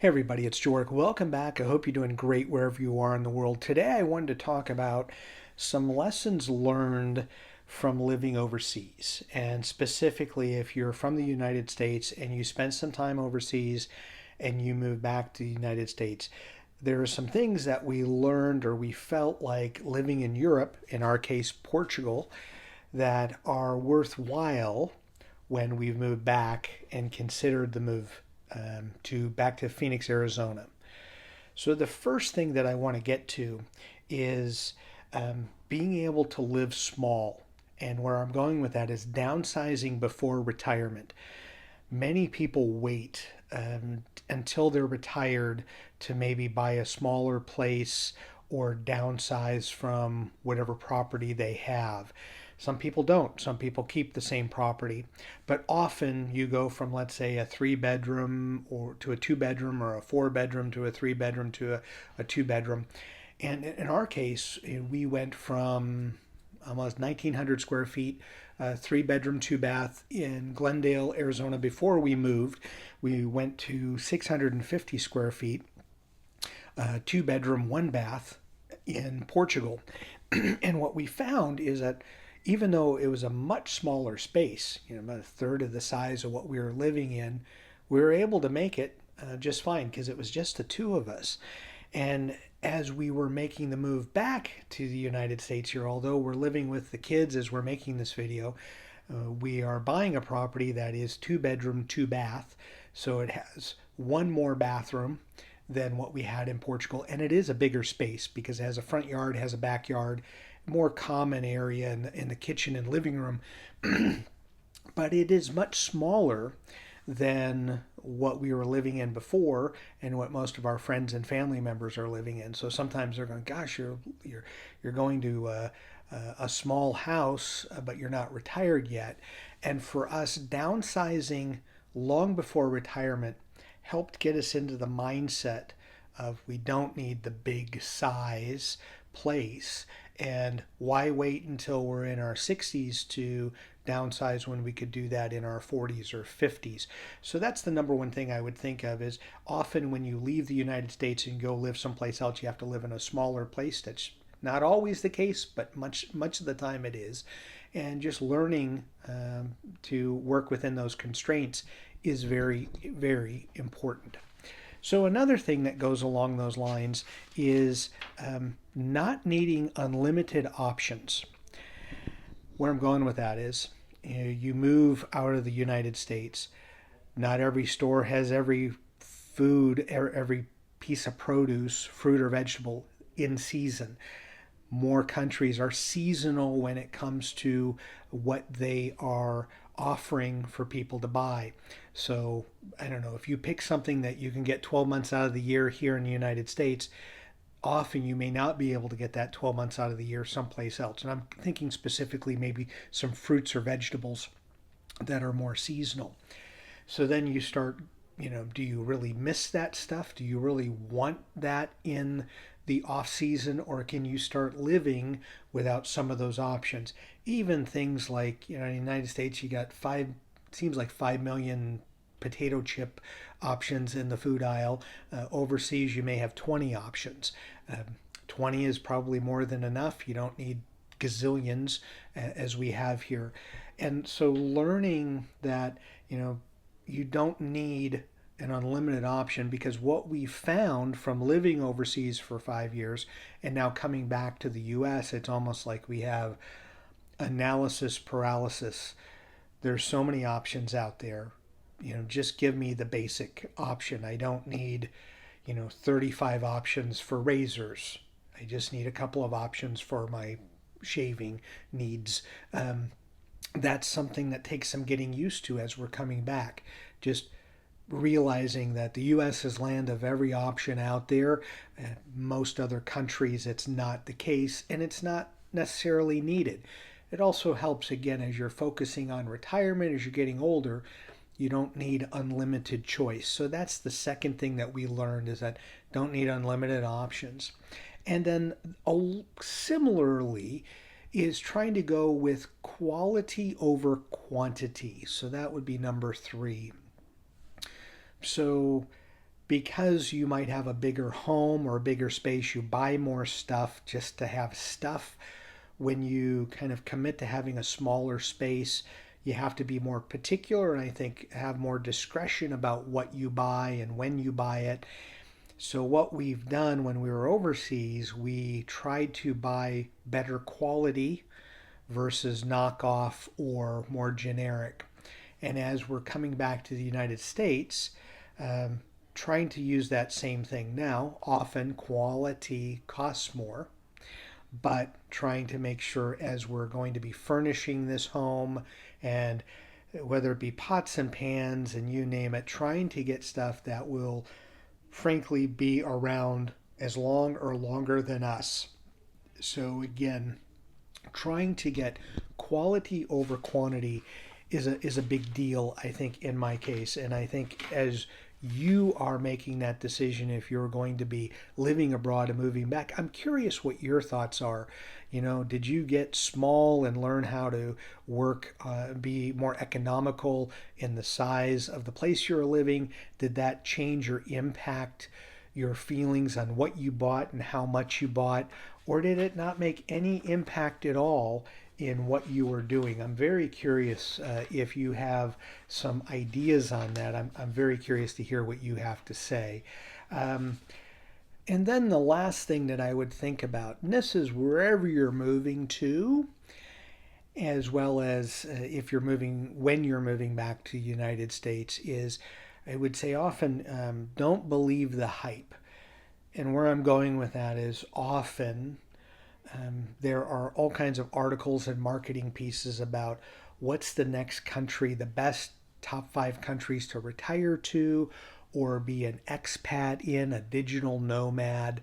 Hey everybody, it's Joric. Welcome back. I hope you're doing great wherever you are in the world. Today I wanted to talk about some lessons learned from living overseas. And specifically, if you're from the United States and you spend some time overseas and you move back to the United States, there are some things that we learned or we felt like living in Europe, in our case, Portugal, that are worthwhile when we've moved back and considered the move to back to Phoenix, Arizona. So the first thing that I want to get to is being able to live small. And where I'm going with that is downsizing before retirement. Many people wait until they're retired to maybe buy a smaller place or downsize from whatever property they have. Some people don't. Some people keep the same property. But often you go from, let's say, a three bedroom or to a two bedroom, or a four bedroom to a three bedroom to a two bedroom. And in our case, we went from almost 1,900 square feet, three bedroom, two bath in Glendale, Arizona. Before we moved, we went to 650 square feet, two bedroom, one bath in Portugal. And what we found is that even though it was a much smaller space, about a third of the size of what we were living in, we were able to make it just fine because it was just the two of us. And as we were making the move back to the United States here, although we're living with the kids as we're making this video, we are buying a property that is two bedroom, two bath. So it has one more bathroom than what we had in Portugal. And it is a bigger space because it has a front yard, has a backyard, more common area in the kitchen and living room. But it is much smaller than what we were living in before and what most of our friends and family members are living in. So sometimes they're going, gosh, you're going to a small house, but you're not retired yet. And for us, downsizing long before retirement helped get us into the mindset of we don't need the big size place, and why wait until we're in our 60s to downsize when we could do that in our 40s or 50s. So that's the number one thing I would think of is often when you leave the United States and go live someplace else, you have to live in a smaller place. That's not always the case, but much of the time it is. And just learning to work within those constraints is very, very important. So another thing that goes along those lines is not needing unlimited options. Where I'm going with that is you move out of the United States. Not every store has every food, every piece of produce, fruit or vegetable in season. More countries are seasonal when it comes to what they are offering for people to buy. So I don't know, if you pick something that you can get 12 months out of the year here in the United States, often you may not be able to get that 12 months out of the year someplace else. And I'm thinking specifically maybe some fruits or vegetables that are more seasonal. So then you start, do you really miss that stuff? Do you really want that in the off season, or can you start living without some of those options? Even things like, in the United States, you got seems like 5 million potato chip options in the food aisle. Overseas, you may have 20 options. 20 is probably more than enough. You don't need gazillions as we have here. And so learning that, you don't need an unlimited option, because what we found from living overseas for 5 years and now coming back to the US, it's almost like we have analysis paralysis. There's so many options out there. Just give me the basic option. I don't need 35 options for razors. I just need a couple of options for my shaving needs. That's something that takes some getting used to as we're coming back. Just realizing that the U.S. is land of every option out there. Most other countries, it's not the case, and it's not necessarily needed. It also helps, again, as you're focusing on retirement, as you're getting older, you don't need unlimited choice. So that's the second thing that we learned, is that don't need unlimited options. And then similarly is trying to go with quality over quantity. So that would be number three. So because you might have a bigger home or a bigger space, you buy more stuff just to have stuff. When you kind of commit to having a smaller space, you have to be more particular and I think have more discretion about what you buy and when you buy it. So, what we've done when we were overseas, we tried to buy better quality versus knockoff or more generic. And as we're coming back to the United States, um, trying to use that same thing now, often quality costs more, but trying to make sure as we're going to be furnishing this home and whether it be pots and pans and you name it, trying to get stuff that will frankly be around as long or longer than us. So again, trying to get quality over quantity is a big deal, I think, in my case. And I think as you are making that decision, if you're going to be living abroad and moving back, I'm curious what your thoughts are. Did you get small and learn how to work, be more economical in the size of the place you're living? Did that change or impact your feelings on what you bought and how much you bought? Or did it not make any impact at all in what you were doing? I'm very curious if you have some ideas on that. I'm very curious to hear what you have to say. Um, and then the last thing that I would think about, and this is wherever you're moving to, as well as if you're moving, when you're moving back to the United States, is I would say often don't believe the hype. And where I'm going with that is often there are all kinds of articles and marketing pieces about what's the next country, the best top 5 countries to retire to or be an expat in, a digital nomad.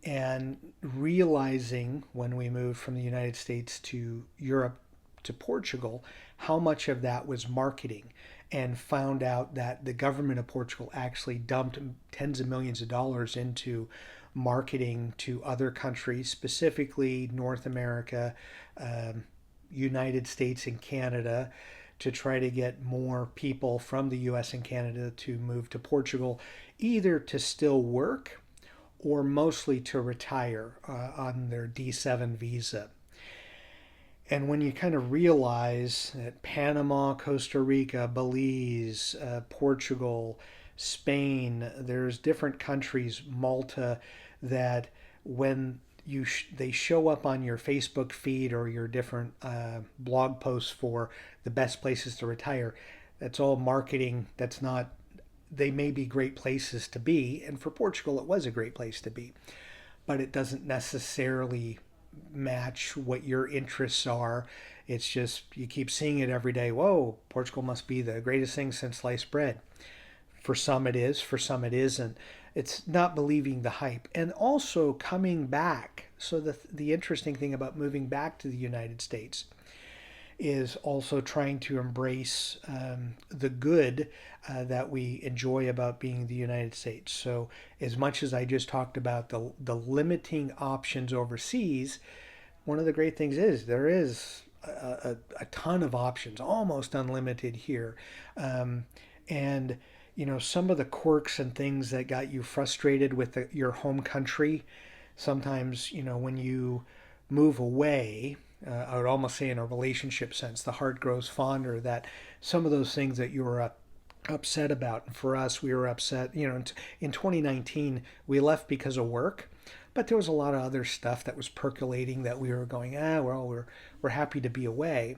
And realizing when we moved from the United States to Europe to Portugal, how much of that was marketing, and found out that the government of Portugal actually dumped tens of millions of dollars into marketing to other countries, specifically North America, um, United States, and Canada, to try to get more people from the US and Canada to move to Portugal, either to still work or mostly to retire on their D7 visa. And when you kind of realize that Panama, Costa Rica, Belize, Portugal, Spain, there's different countries, Malta, that when they show up on your Facebook feed or your different blog posts for the best places to retire, that's all marketing. That's not, they may be great places to be. And for Portugal, it was a great place to be, but it doesn't necessarily match what your interests are. It's just you keep seeing it every day. Whoa, Portugal must be the greatest thing since sliced bread. For some it is, for some it isn't. It's not believing the hype. And also coming back. So the interesting thing about moving back to the United States is also trying to embrace the good that we enjoy about being the United States. So, as much as I just talked about the limiting options overseas, one of the great things is there is a ton of options, almost unlimited here. And some of the quirks and things that got you frustrated with your home country, sometimes, when you move away, I would almost say in a relationship sense, the heart grows fonder, that some of those things that you were upset about. And for us, we were upset, in 2019, we left because of work, but there was a lot of other stuff that was percolating that we were going, well, we're happy to be away.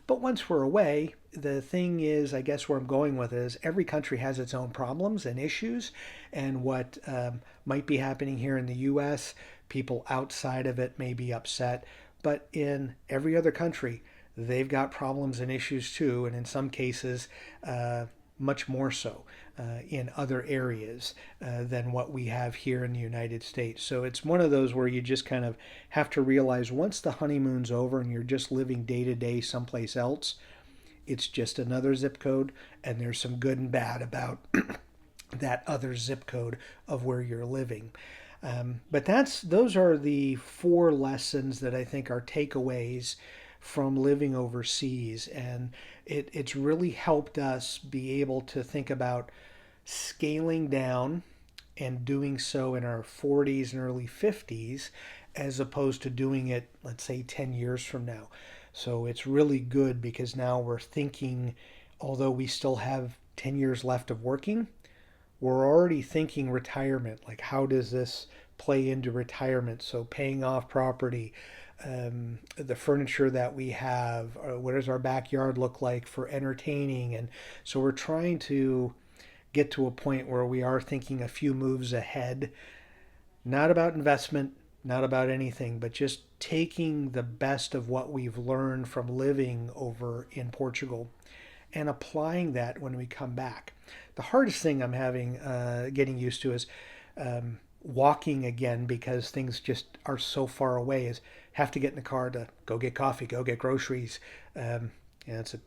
But once we're away, the thing is, I guess where I'm going with it is every country has its own problems and issues, and what might be happening here in the US, people outside of it may be upset, but in every other country, they've got problems and issues too, and in some cases, much more so in other areas than what we have here in the United States. So it's one of those where you just kind of have to realize once the honeymoon's over and you're just living day to day someplace else, it's just another zip code, and there's some good and bad about that other zip code of where you're living. But those are the 4 lessons that I think are takeaways from living overseas, and it's really helped us be able to think about scaling down and doing so in our 40s and early 50s as opposed to doing it, let's say, 10 years from now. So it's really good because now we're thinking, although we still have 10 years left of working, we're already thinking retirement. Like, how does this play into retirement? So, paying off property, the furniture that we have, what does our backyard look like for entertaining? And so, we're trying to get to a point where we are thinking a few moves ahead, not about investment, not about anything, but just taking the best of what we've learned from living over in Portugal and applying that when we come back. The hardest thing I'm having getting used to is walking again because things just are so far away. Is have to get in the car to go get coffee, go get groceries. It's an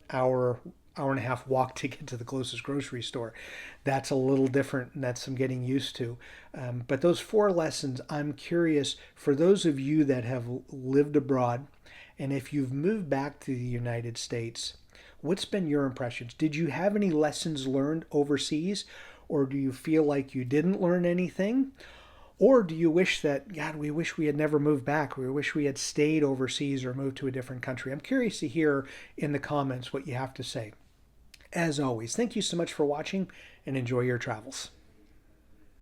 hour and a half walk to get to the closest grocery store. That's a little different, and that's some getting used to. But those four lessons, I'm curious for those of you that have lived abroad, and if you've moved back to the United States, what's been your impressions? Did you have any lessons learned overseas, or do you feel like you didn't learn anything? Or do you wish that, God, we wish we had never moved back? We wish we had stayed overseas or moved to a different country? I'm curious to hear in the comments what you have to say. As always, thank you so much for watching and enjoy your travels.